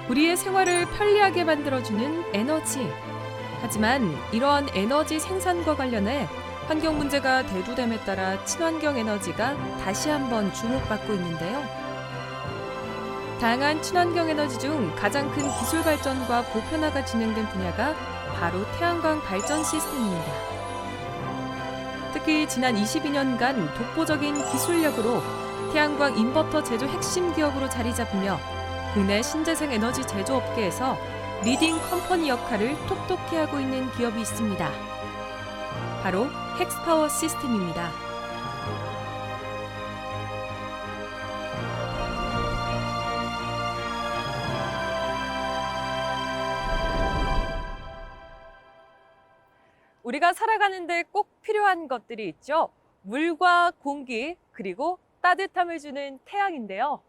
우리의 생활을 편리하게 만들어주는 에너지. 하지만 이러한 에너지 생산과 관련해 환경 문제가 대두됨에 따라 친환경 에너지가 다시 한번 주목받고 있는데요. 다양한 친환경 에너지 중 가장 큰 기술 발전과 보편화가 진행된 분야가 바로 태양광 발전 시스템입니다. 특히 지난 22년간 독보적인 기술력으로 태양광 인버터 제조 핵심 기업으로 자리 잡으며 국내 신재생 에너지 제조업계에서 리딩 컴퍼니 역할을 톡톡히 하고 있는 기업이 있습니다. 바로 헥스파워 시스템입니다. 우리가 살아가는데 꼭 필요한 것들이 있죠. 물과 공기, 그리고 따뜻함을 주는 태양인데요.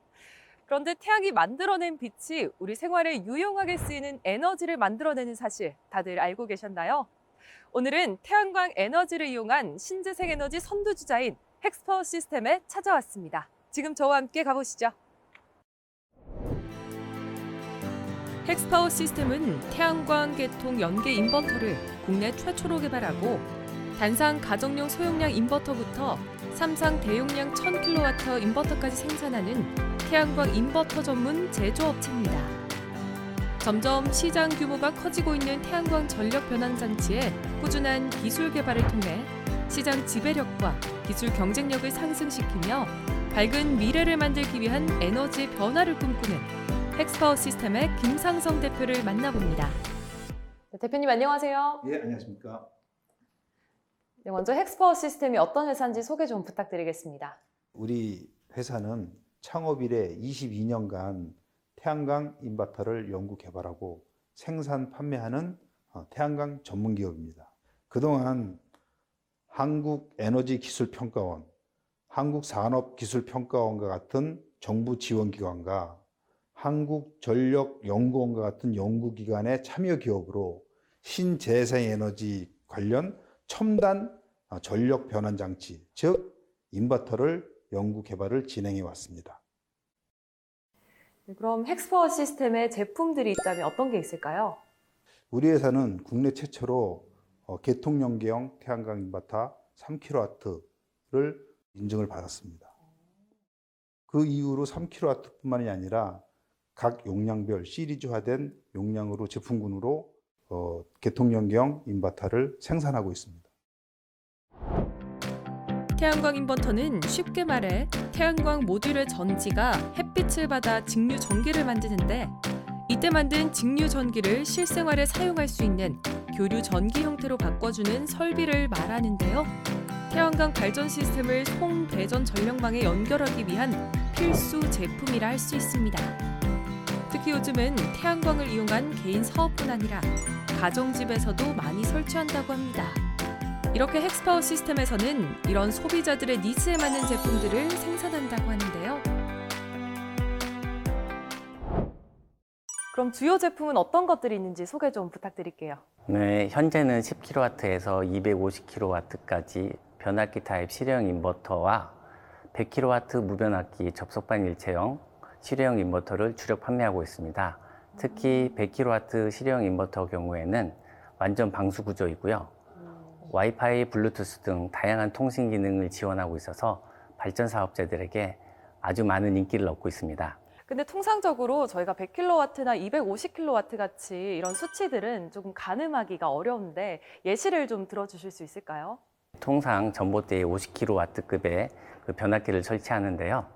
그런데 태양이 만들어낸 빛이 우리 생활에 유용하게 쓰이는 에너지를 만들어내는 사실 다들 알고 계셨나요? 오늘은 태양광 에너지를 이용한 신재생 에너지 선두주자인 헥스파워 시스템에 찾아왔습니다. 지금 저와 함께 가보시죠. 헥스파워 시스템은 태양광 계통 연계 인버터를 국내 최초로 개발하고 단상 가정용 소용량 인버터부터 삼상 대용량 1000kW 인버터까지 생산하는 태양광 인버터 전문 제조업체입니다. 점점 시장 규모가 커지고 있는 태양광 전력 변환 장치의 꾸준한 기술 개발을 통해 시장 지배력과 기술 경쟁력을 상승시키며 밝은 미래를 만들기 위한 에너지 변화를 꿈꾸는 헥스파워 시스템의 김상성 대표를 만나봅니다. 네, 대표님 안녕하세요. 예, 안녕하십니까. 네, 먼저 헥스파워 시스템이 어떤 회사인지 소개 좀 부탁드리겠습니다. 우리 회사는 창업 이래 22년간 태양광 인버터를 연구 개발하고 생산 판매하는 태양광 전문 기업입니다. 그동안 한국에너지기술평가원, 한국산업기술평가원과 같은 정부 지원기관과 한국전력연구원과 같은 연구기관의 참여 기업으로 신재생에너지 관련 첨단 전력 변환 장치, 즉 인버터를 연구 개발을 진행해 왔습니다. 그럼 헥스파워 시스템의 제품들이 있다면 어떤 게 있을까요? 우리 회사는 국내 최초로 계통연계형 태양광 인버터 3kW를 인증을 받았습니다. 그 이후로 3kW뿐만이 아니라 각 용량별 시리즈화된 용량으로 제품군으로 계통연계형 인버터를 생산하고 있습니다. 태양광 인버터는 쉽게 말해 태양광 모듈의 전지가 햇빛을 받아 직류 전기를 만드는데 이때 만든 직류 전기를 실생활에 사용할 수 있는 교류 전기 형태로 바꿔주는 설비를 말하는데요. 태양광 발전 시스템을 송배전 전력망에 연결하기 위한 필수 제품이라 할 수 있습니다. 특히 요즘은 태양광을 이용한 개인 사업뿐 아니라 가정집에서도 많이 설치한다고 합니다. 이렇게 헥스파워 시스템에서는 이런 소비자들의 니즈에 맞는 제품들을 생산한다고 하는데요. 그럼 주요 제품은 어떤 것들이 있는지 소개 좀 부탁드릴게요. 네, 현재는 10kW에서 250kW까지 변압기 타입 실외형 인버터와 100kW 무변압기 접속반 일체형 실외형 인버터를 주력 판매하고 있습니다. 특히 100kW 실외형 인버터 경우에는 완전 방수 구조이고요. 와이파이, 블루투스 등 다양한 통신 기능을 지원하고 있어서 발전 사업자들에게 아주 많은 인기를 얻고 있습니다. 근데 통상적으로 저희가 100kW나 250kW 같이 이런 수치들은 조금 가늠하기가 어려운데 예시를 좀 들어주실 수 있을까요? 통상 전봇대에 50kW급의 그 변압기를 설치하는데요.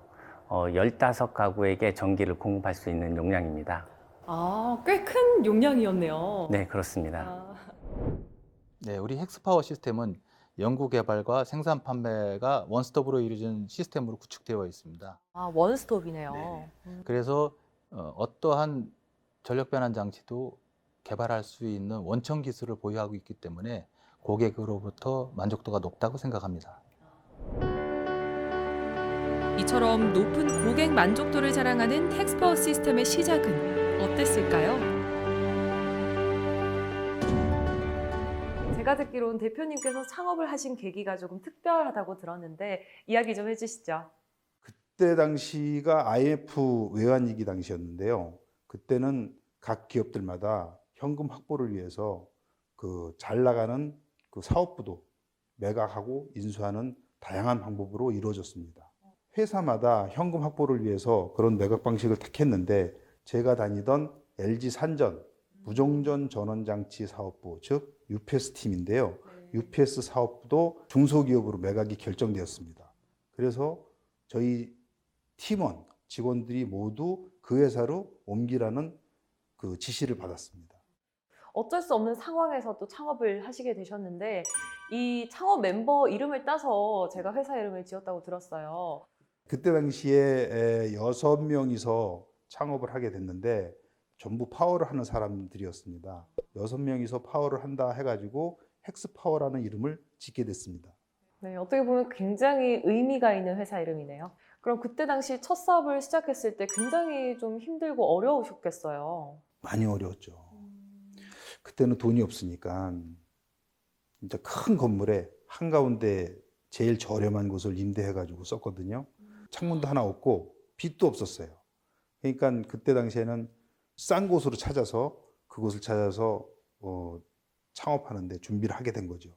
15가구에게 전기를 공급할 수 있는 용량입니다. 아, 꽤 큰 용량이었네요. 네, 그렇습니다. 네, 우리 헥스파워 시스템은 연구 개발과 생산 판매가 원스톱으로 이루어진 시스템으로 구축되어 있습니다. 아, 원스톱이네요. 네. 그래서 어떠한 전력 변환 장치도 개발할 수 있는 원천 기술을 보유하고 있기 때문에 고객으로부터 만족도가 높다고 생각합니다. 이처럼 높은 고객 만족도를 자랑하는 헥스파워 시스템의 시작은 어땠을까요? 제가 듣기로는 대표님께서 창업을 하신 계기가 조금 특별하다고 들었는데 이야기 좀 해주시죠. 그때 당시가 IMF 외환위기 당시였는데요. 그때는 각 기업들마다 현금 확보를 위해서 그 잘 나가는 그 사업부도 매각하고 인수하는 다양한 방법으로 이루어졌습니다. 회사마다 현금 확보를 위해서 그런 매각 방식을 택했는데 제가 다니던 LG 산전 무종전 전원장치 사업부, 즉 UPS 팀인데요. UPS 사업부도 중소기업으로 매각이 결정되었습니다. 그래서 저희 팀원, 직원들이 모두 그 회사로 옮기라는 그 지시를 받았습니다. 어쩔 수 없는 상황에서 또 창업을 하시게 되셨는데 이 창업 멤버 이름을 따서 제가 회사 이름을 지었다고 들었어요. 그때 당시에 6명이서 창업을 하게 됐는데 전부 파워를 하는 사람들이었습니다. 6명이서 파워를 한다 해가지고 헥스파워라는 이름을 짓게 됐습니다. 네, 어떻게 보면 굉장히 의미가 있는 회사 이름이네요. 그럼 그때 당시 첫 사업을 시작했을 때 굉장히 좀 힘들고 어려우셨겠어요. 많이 어려웠죠. 그때는 돈이 없으니까 진짜 큰 건물에 한가운데 제일 저렴한 곳을 임대해가지고 썼거든요. 창문도 하나 없고 빛도 없었어요. 그러니까 그때 당시에는 싼 곳으로 찾아서 그곳을 찾아서 창업하는데 준비를 하게 된 거죠.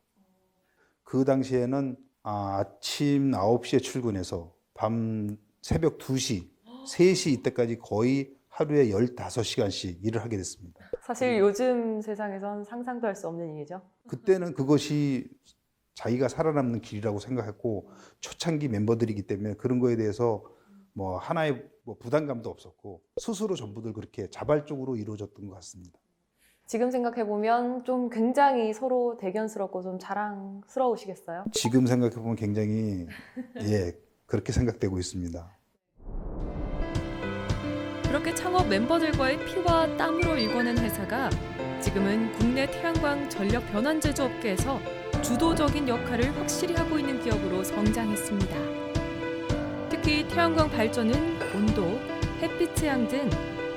그 당시에는 아침 9시에 출근해서 밤 새벽 2시, 3시 이때까지 거의 하루에 15시간씩 일을 하게 됐습니다. 사실 요즘 세상에선 상상도 할 수 없는 일이죠. 그때는 그것이 자기가 살아남는 길이라고 생각했고 초창기 멤버들이기 때문에 그런 거에 대해서 뭐 하나의 부담감도 없었고 스스로 전부들 그렇게 자발적으로 이루어졌던 것 같습니다. 지금 생각해보면 좀 굉장히 서로 대견스럽고 좀 자랑스러우시겠어요? 지금 생각해보면 굉장히 그렇게 생각되고 있습니다. 그렇게 창업 멤버들과의 피와 땀으로 일궈낸 회사가 지금은 국내 태양광 전력 변환 제조 업계에서 주도적인 역할을 확실히 하고 있는 기업으로 성장했습니다. 특히 태양광 발전은 온도, 햇빛의 양 등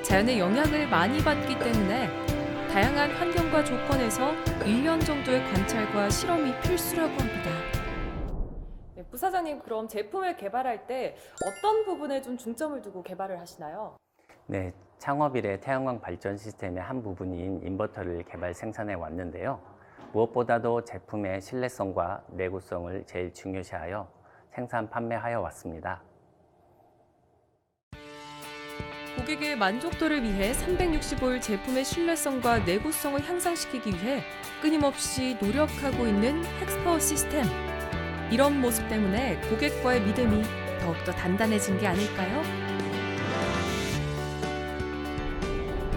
자연의 영향을 많이 받기 때문에 다양한 환경과 조건에서 1년 정도의 관찰과 실험이 필수라고 합니다. 네, 부사장님, 그럼 제품을 개발할 때 어떤 부분에 좀 중점을 두고 개발을 하시나요? 네, 창업 이래 태양광 발전 시스템의 한 부분인 인버터를 개발 생산해 왔는데요. 무엇보다도 제품의 신뢰성과 내구성을 제일 중요시하여 생산 판매하여 왔습니다. 고객의 만족도를 위해 365일 제품의 신뢰성과 내구성을 향상시키기 위해 끊임없이 노력하고 있는 헥스파워 시스템. 이런 모습 때문에 고객과의 믿음이 더욱더 단단해진 게 아닐까요?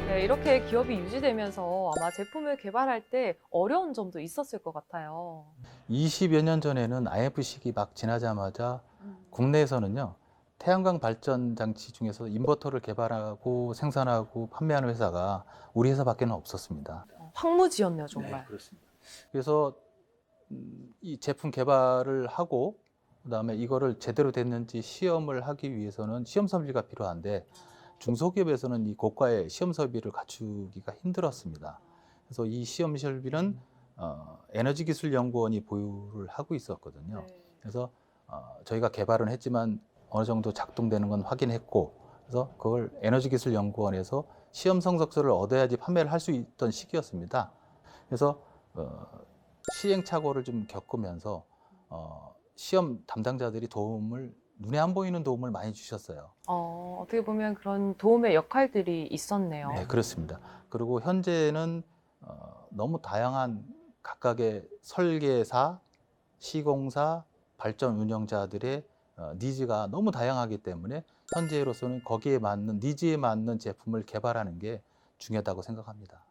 네, 이렇게 기업이 유지되면서 아마 제품을 개발할 때 어려운 점도 있었을 것 같아요. 20여 년 전에는 IMF 시기 막 지나자마자 국내에서는요, 태양광 발전 장치 중에서 인버터를 개발하고 생산하고 판매하는 회사가 우리 회사밖에는 없었습니다. 황무지였네요, 정말. 네, 그렇습니다. 그래서 이 제품 개발을 하고 그다음에 이거를 제대로 됐는지 시험을 하기 위해서는 시험 설비가 필요한데 중소기업에서는 이 고가의 시험 설비를 갖추기가 힘들었습니다. 그래서 이 시험 설비는 에너지기술연구원이 보유를 하고 있었거든요. 그래서 저희가 개발은 했지만 어느 정도 작동되는 건 확인했고, 그래서 그걸 에너지기술연구원에서 시험 성적서를 얻어야지 판매를 할 수 있던 시기였습니다. 그래서 시행착오를 좀 겪으면서 시험 담당자들이 눈에 안 보이는 도움을 많이 주셨어요. 어떻게 보면 그런 도움의 역할들이 있었네요. 네, 그렇습니다. 그리고 현재는 너무 다양한 각각의 설계사, 시공사, 발전 운영자들의 니즈가 너무 다양하기 때문에 현재로서는 거기에 맞는 니즈에 맞는 제품을 개발하는 게 중요하다고 생각합니다.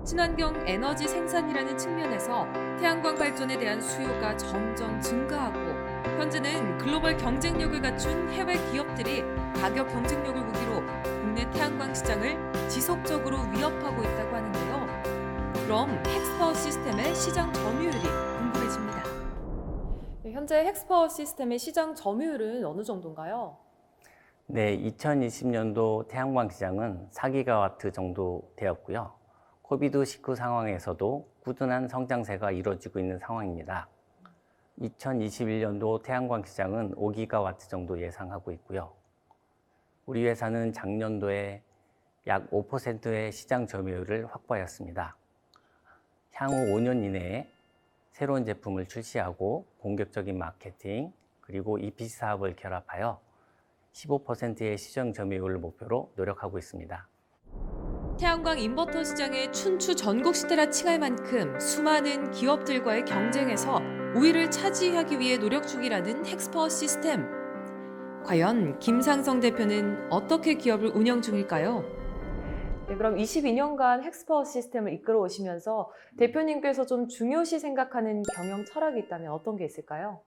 친환경 에너지 생산이라는 측면에서 태양광 발전에 대한 수요가 점점 증가하고 현재는 글로벌 경쟁력을 갖춘 해외 기업들이 가격 경쟁력을 무기로 국내 태양광 시장을 지속적으로 위협하고 있다고 하는데요. 그럼 헥스파워 시스템의 시장 점유율이 궁금해집니다. 네, 현재 헥스파워 시스템의 시장 점유율은 어느 정도인가요? 네, 2020년도 태양광 시장은 4기가와트 정도 되었고요. 코비드-19 상황에서도 꾸준한 성장세가 이루어지고 있는 상황입니다. 2021년도 태양광 시장은 5기가와트 정도 예상하고 있고요. 우리 회사는 작년도에 약 5%의 시장 점유율을 확보하였습니다. 향후 5년 이내에 새로운 제품을 출시하고 본격적인 마케팅 그리고 EPC 사업을 결합하여 15%의 시장 점유율을 목표로 노력하고 있습니다. 태양광 인버터 시장의 춘추 전국 시대라 칭할 만큼 수많은 기업들과의 경쟁에서 우위를 차지하기 위해 노력 중이라는 헥스퍼 시스템. 과연 김상성 대표는 어떻게 기업을 운영 중일까요? 네, 그럼 22년간 헥스퍼 시스템을 이끌어 오시면서 대표님께서 좀 중요시 생각하는 경영 철학이 있다면 어떤 게 있을까요?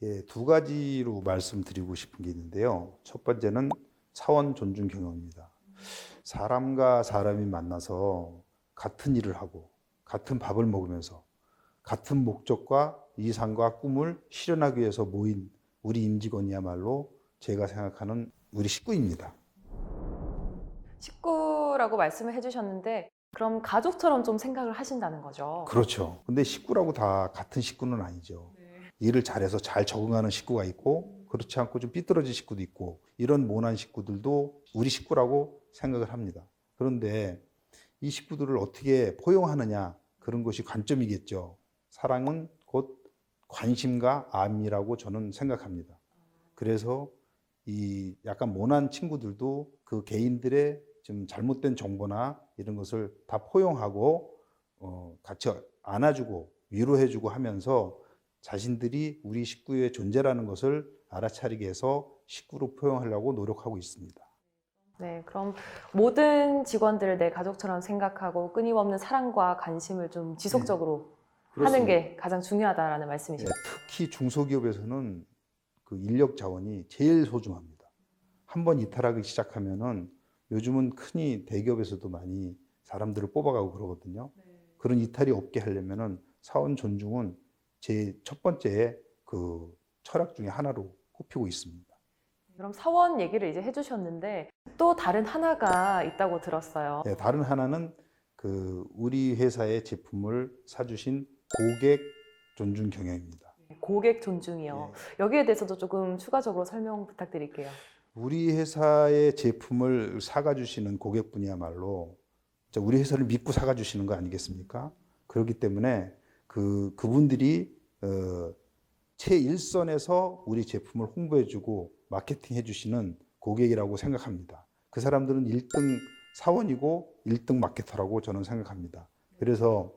예, 두 가지로 말씀드리고 싶은 게 있는데요. 첫 번째는 사원 존중 경영입니다. 사람과 사람이 만나서 같은 일을 하고 같은 밥을 먹으면서 같은 목적과 이상과 꿈을 실현하기 위해서 모인 우리 임직원이야말로 제가 생각하는 우리 식구입니다. 식구라고 말씀을 해주셨는데 그럼 가족처럼 좀 생각을 하신다는 거죠? 그렇죠. 근데 식구라고 다 같은 식구는 아니죠. 일을 잘해서 잘 적응하는 식구가 있고 그렇지 않고 좀 삐뚤어진 식구도 있고 이런 모난 식구들도 우리 식구라고 생각을 합니다. 그런데 이 식구들을 어떻게 포용하느냐 그런 것이 관점이겠죠. 사랑은 곧 관심과 암이라고 저는 생각합니다. 그래서 이 약간 모난 친구들도 그 개인들의 좀 잘못된 정보나 이런 것을 다 포용하고 같이 안아주고 위로해주고 하면서 자신들이 우리 식구의 존재라는 것을 알아차리게 해서 식구로 포용하려고 노력하고 있습니다. 네, 그럼 모든 직원들을 내 가족처럼 생각하고 끊임없는 사랑과 관심을 좀 지속적으로 하는 게 가장 중요하다라는 말씀이시죠? 네, 특히 중소기업에서는 그 인력 자원이 제일 소중합니다. 한번 이탈하기 시작하면은 요즘은 흔히 대기업에서도 많이 사람들을 뽑아가고 그러거든요. 그런 이탈이 없게 하려면은 사원 존중은 제 첫 번째 그 철학 중에 하나로 꼽히고 있습니다. 그럼 사원 얘기를 이제 해주셨는데 또 다른 하나가 있다고 들었어요. 네, 다른 하나는 그 우리 회사의 제품을 사주신 고객 존중 경영입니다. 고객 존중이요. 여기에 대해서도 조금 추가적으로 설명 부탁드릴게요. 우리 회사의 제품을 사가 주시는 고객분이야말로 우리 회사를 믿고 사가 주시는 거 아니겠습니까? 그렇기 때문에 그분들이 최일선에서 우리 제품을 홍보해주고 마케팅해 주시는 고객이라고 생각합니다. 그 사람들은 1등 사원이고 1등 마케터라고 저는 생각합니다. 그래서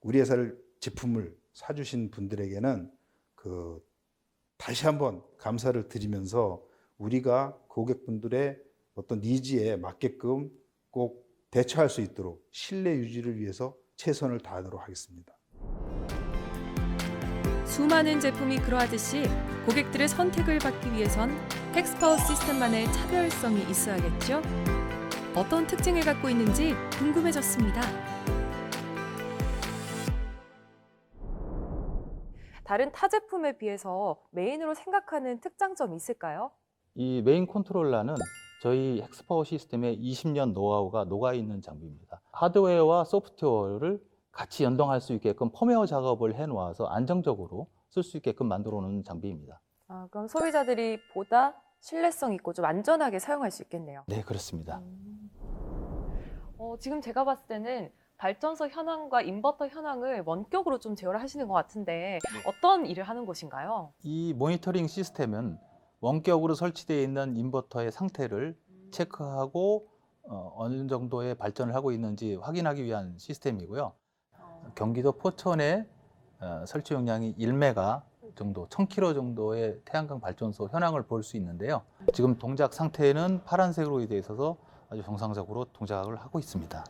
우리 회사를 제품을 사주신 분들에게는 다시 한번 감사를 드리면서 우리가 고객분들의 어떤 니즈에 맞게끔 꼭 대처할 수 있도록 신뢰 유지를 위해서 최선을 다하도록 하겠습니다. 수많은 제품이 그러하듯이 고객들의 선택을 받기 위해선 헥스퍼 시스템만의 차별성이 있어야겠죠? 어떤 특징을 갖고 있는지 궁금해졌습니다. 다른 타 제품에 비해서 메인으로 생각하는 특장점이 있을까요? 이 메인 컨트롤러는 저희 헥스퍼 시스템의 20년 노하우가 녹아있는 장비입니다. 하드웨어와 소프트웨어를 같이 연동할 수 있게끔 펌웨어 작업을 해놓아서 안정적으로 쓸 수 있게끔 만들어 놓은 장비입니다. 그럼 소비자들이 보다 신뢰성 있고 좀 안전하게 사용할 수 있겠네요. 네, 그렇습니다. 지금 제가 봤을 때는 발전소 현황과 인버터 현황을 원격으로 좀 제어를 하시는 것 같은데 어떤 일을 하는 곳인가요? 이 모니터링 시스템은 원격으로 설치되어 있는 인버터의 상태를 체크하고 어느 정도의 발전을 하고 있는지 확인하기 위한 시스템이고요. 경기도 포천에 설치 용량이 1메가 정도, 1000kW 정도의 태양광 발전소 현황을 볼 수 있는데요. 지금 동작 상태는 파란색으로 되어 있어서 아주 정상적으로 동작을 하고 있습니다.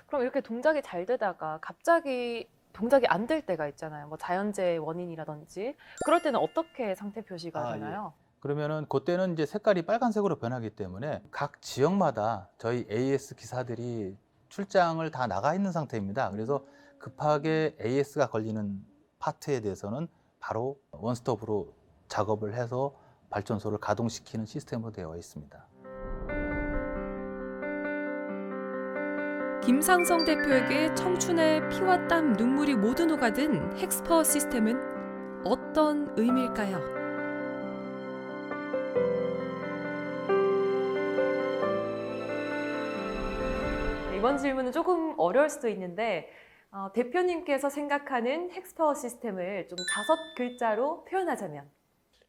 그럼 이렇게 동작이 잘 되다가 갑자기 동작이 안 될 때가 있잖아요. 뭐 자연재해 원인이라든지 그럴 때는 어떻게 상태 표시가 되나요? 그러면은 그때는 이제 색깔이 빨간색으로 변하기 때문에 각 지역마다 저희 AS 기사들이 출장을 다 나가 있는 상태입니다. 그래서 급하게 AS가 걸리는 파트에 대해서는 바로 원스톱으로 작업을 해서 발전소를 가동시키는 시스템으로 되어 있습니다. 김상성 대표에게 청춘의 피와 땀, 눈물이 모두 녹아든 헥스퍼 시스템은 어떤 의미일까요? 이번 질문은 조금 어려울 수도 있는데 대표님께서 생각하는 헥스파워 시스템을 좀 5글자로 표현하자면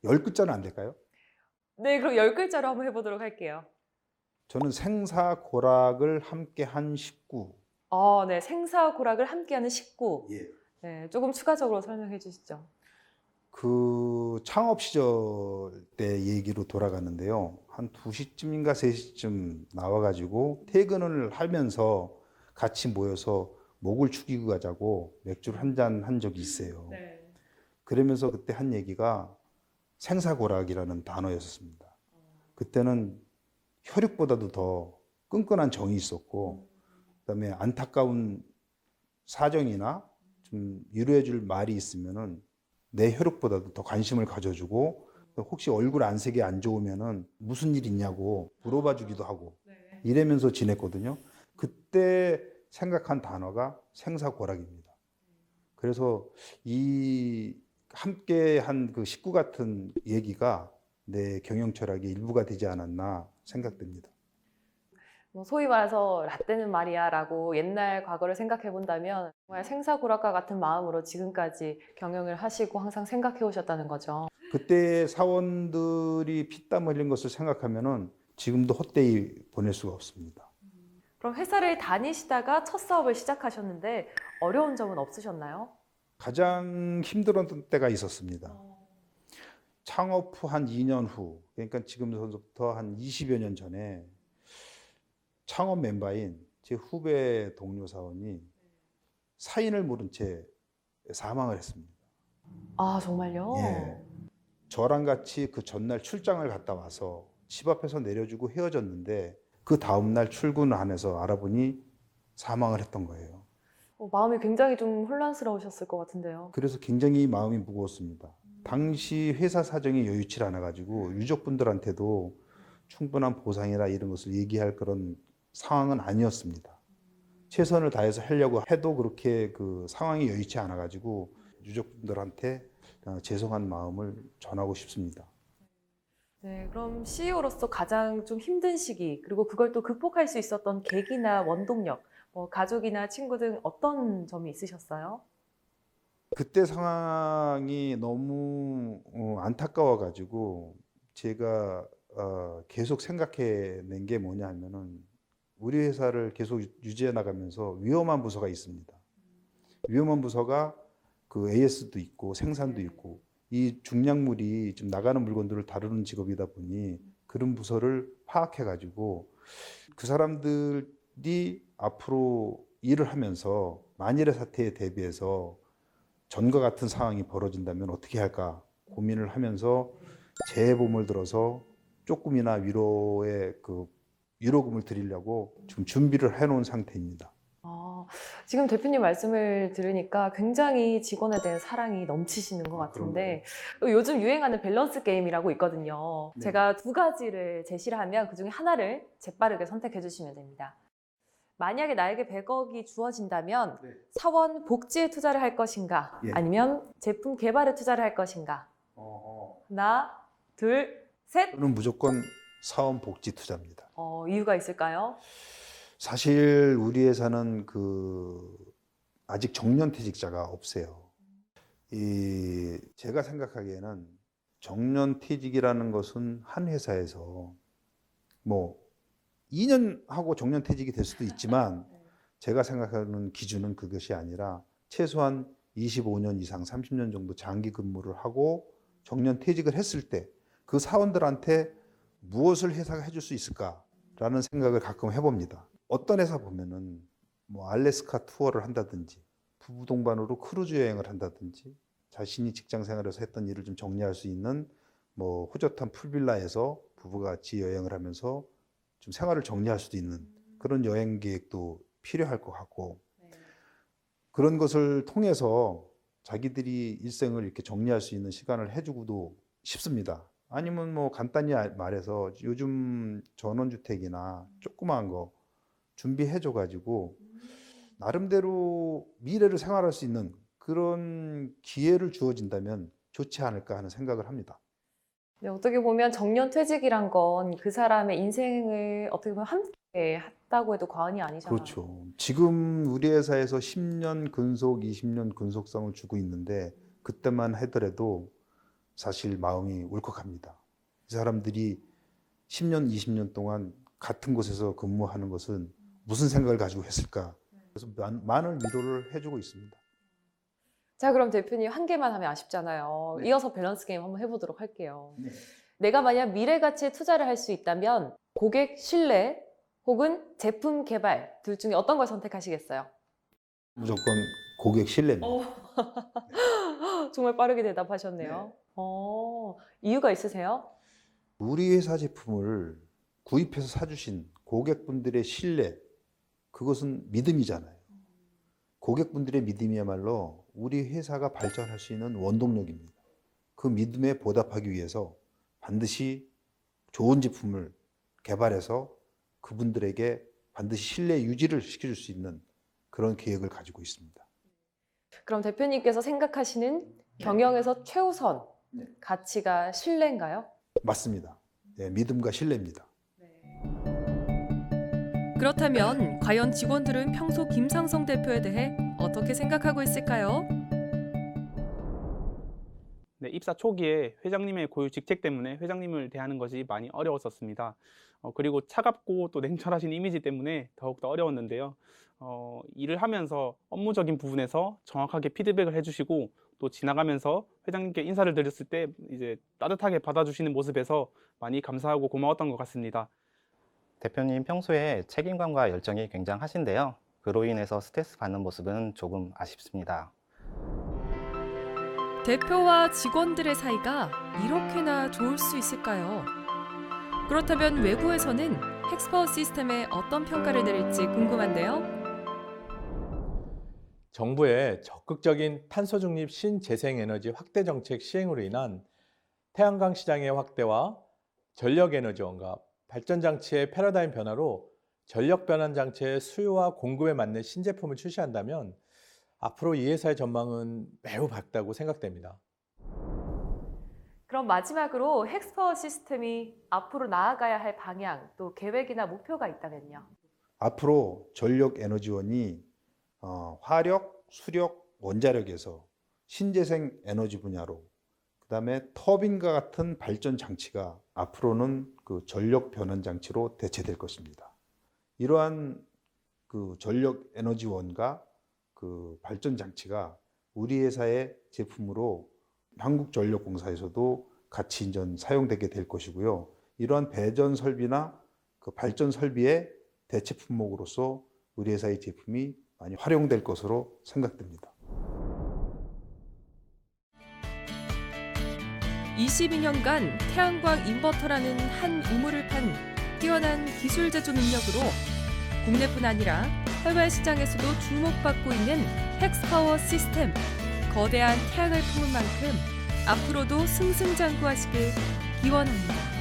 10글자는 안 될까요? 네, 그럼 10글자로 한번 해보도록 할게요. 저는 생사고락을 함께한 식구. 네, 생사고락을 함께하는 식구. 예. 네, 조금 추가적으로 설명해 주시죠. 그 창업 시절 때 얘기로 돌아갔는데요. 한 2시쯤인가 3시쯤 나와가지고 퇴근을 하면서 같이 모여서 목을 축이고 가자고 맥주를 한 잔 한 적이 있어요. 네. 그러면서 그때 한 얘기가 생사고락이라는 단어였습니다. 그때는 혈육보다도 더 끈끈한 정이 있었고, 그다음에 안타까운 사정이나 좀 위로해줄 말이 있으면은 내 혈육보다도 더 관심을 가져주고, 혹시 얼굴 안색이 안 좋으면은 무슨 일 있냐고 물어봐 주기도 하고 이러면서 지냈거든요. 그때 생각한 단어가 생사고락입니다. 그래서 이 함께한 그 식구 같은 얘기가 내 경영 철학의 일부가 되지 않았나 생각됩니다. 뭐 소위 말해서 라떼는 말이야라고 옛날 과거를 생각해 본다면 정말 생사고락과 같은 마음으로 지금까지 경영을 하시고 항상 생각해 오셨다는 거죠. 그때 사원들이 피땀 흘린 것을 생각하면은 지금도 헛되이 보낼 수가 없습니다. 그럼 회사를 다니시다가 첫 사업을 시작하셨는데 어려운 점은 없으셨나요? 가장 힘들었던 때가 있었습니다. 창업 후 한 2년 후, 그러니까 지금부터 한 20여 년 전에 창업 멤버인 제 후배 동료 사원이 사인을 모른 채 사망을 했습니다. 아, 정말요? 예. 저랑 같이 그 전날 출장을 갔다 와서 집 앞에서 내려주고 헤어졌는데 그 다음날 출근을 안 해서 알아보니 사망을 했던 거예요. 마음이 굉장히 좀 혼란스러우셨을 것 같은데요. 그래서 굉장히 마음이 무거웠습니다. 당시 회사 사정이 여유치 않아가지고 유족분들한테도 충분한 보상이나 이런 것을 얘기할 그런 상황은 아니었습니다. 최선을 다해서 하려고 해도 그렇게 그 상황이 여유치 않아가지고 유족분들한테 죄송한 마음을 전하고 싶습니다. 네, 그럼 CEO로서 가장 좀 힘든 시기, 그리고 그걸 또 극복할 수 있었던 계기나 원동력, 뭐 가족이나 친구 등 어떤 점이 있으셨어요? 그때 상황이 너무 안타까워가지고 제가 계속 생각해낸 게 뭐냐 하면은 우리 회사를 계속 유지해 나가면서 위험한 부서가 있습니다. 위험한 부서가 그 AS도 있고 생산도 있고 이 중량물이 좀 나가는 물건들을 다루는 직업이다 보니 그런 부서를 파악해가지고 그 사람들이 앞으로 일을 하면서 만일의 사태에 대비해서 전과 같은 상황이 벌어진다면 어떻게 할까 고민을 하면서 재보험을 들어서 조금이나 위로의 그 위로금을 드리려고 지금 준비를 해놓은 상태입니다. 지금 대표님 말씀을 들으니까 굉장히 직원에 대한 사랑이 넘치시는 것 같은데 요즘 유행하는 밸런스 게임이라고 있거든요. 네. 제가 2가지를 제시를 하면 그중에 하나를 재빠르게 선택해 주시면 됩니다. 만약에 나에게 100억이 주어진다면 네. 사원 복지에 투자를 할 것인가 예. 아니면 제품 개발에 투자를 할 것인가? 하나, 둘, 셋. 저는 무조건 사원 복지 투자입니다. 이유가 있을까요? 사실 우리 회사는 아직 정년퇴직자가 없어요. 제가 생각하기에는 정년퇴직이라는 것은 한 회사에서 뭐 2년 하고 정년퇴직이 될 수도 있지만 제가 생각하는 기준은 그것이 아니라 최소한 25년 이상 30년 정도 장기 근무를 하고 정년퇴직을 했을 때 그 사원들한테 무엇을 회사가 해줄 수 있을까라는 생각을 가끔 해봅니다. 어떤 회사 보면은 뭐 알래스카 투어를 한다든지 부부 동반으로 크루즈 여행을 한다든지 자신이 직장 생활에서 했던 일을 좀 정리할 수 있는 뭐 호젓한 풀빌라에서 부부가 같이 여행을 하면서 좀 생활을 정리할 수도 있는 그런 여행 계획도 필요할 것 같고 그런 것을 통해서 자기들이 일생을 이렇게 정리할 수 있는 시간을 해주고도 싶습니다. 아니면 뭐 간단히 말해서 요즘 전원주택이나 조그마한 거 준비해줘가지고 나름대로 미래를 생활할 수 있는 그런 기회를 주어진다면 좋지 않을까 하는 생각을 합니다. 네, 어떻게 보면 정년퇴직이란 건 그 사람의 인생을 어떻게 보면 함께 했다고 해도 과언이 아니잖아요. 그렇죠. 지금 우리 회사에서 10년 근속, 20년 근속상을 주고 있는데 그때만 하더라도 사실 마음이 울컥합니다. 이 사람들이 10년, 20년 동안 같은 곳에서 근무하는 것은 무슨 생각을 가지고 했을까? 그래서 많은 위로를 해주고 있습니다. 자, 그럼 대표님 한 개만 하면 아쉽잖아요. 네. 이어서 밸런스 게임 한번 해보도록 할게요. 네. 내가 만약 미래 가치에 투자를 할 수 있다면 고객 신뢰 혹은 제품 개발 둘 중에 어떤 걸 선택하시겠어요? 무조건 고객 신뢰입니다. 정말 빠르게 대답하셨네요. 이유가 있으세요? 우리 회사 제품을 구입해서 사주신 고객분들의 신뢰, 그것은 믿음이잖아요. 고객분들의 믿음이야말로 우리 회사가 발전할 수 있는 원동력입니다. 그 믿음에 보답하기 위해서 반드시 좋은 제품을 개발해서 그분들에게 반드시 신뢰 유지를 시켜줄 수 있는 그런 계획을 가지고 있습니다. 그럼 대표님께서 생각하시는 경영에서 최우선 네. 가치가 신뢰인가요? 맞습니다. 네, 믿음과 신뢰입니다. 그렇다면 과연 직원들은 평소 김상성 대표에 대해 어떻게 생각하고 있을까요? 네, 입사 초기에 회장님의 고유 직책 때문에 회장님을 대하는 것이 많이 어려웠었습니다. 그리고 차갑고 또 냉철하신 이미지 때문에 더욱더 어려웠는데요. 일을 하면서 업무적인 부분에서 정확하게 피드백을 해주시고 또 지나가면서 회장님께 인사를 드렸을 때 이제 따뜻하게 받아주시는 모습에서 많이 감사하고 고마웠던 것 같습니다. 대표님 평소에 책임감과 열정이 굉장하신데요. 그로 인해서 스트레스 받는 모습은 조금 아쉽습니다. 대표와 직원들의 사이가 이렇게나 좋을 수 있을까요? 그렇다면 외부에서는 헥스파워 시스템에 어떤 평가를 내릴지 궁금한데요. 정부의 적극적인 탄소 중립 신재생에너지 확대 정책 시행으로 인한 태양광 시장의 확대와 전력 에너지원과 발전 장치의 패러다임 변화로 전력 변환 장치의 수요와 공급에 맞는 신제품을 출시한다면 앞으로 이 회사의 전망은 매우 밝다고 생각됩니다. 그럼 마지막으로 헥스파워 시스템이 앞으로 나아가야 할 방향 또 계획이나 목표가 있다면요? 앞으로 전력 에너지원이 화력, 수력, 원자력에서 신재생 에너지 분야로, 그다음에 터빈과 같은 발전 장치가 앞으로는 그 전력 변환 장치로 대체될 것입니다. 이러한 그 전력 에너지원과 그 발전 장치가 우리 회사의 제품으로 한국전력공사에서도 같이 인전 사용되게 될 것이고요. 이러한 배전 설비나 그 발전 설비의 대체 품목으로서 우리 회사의 제품이 많이 활용될 것으로 생각됩니다. 22년간 태양광 인버터라는 한 우물을 판 뛰어난 기술 제조 능력으로 국내뿐 아니라 해외 시장에서도 주목받고 있는 헥스파워 시스템. 거대한 태양을 품은 만큼 앞으로도 승승장구하시길 기원합니다.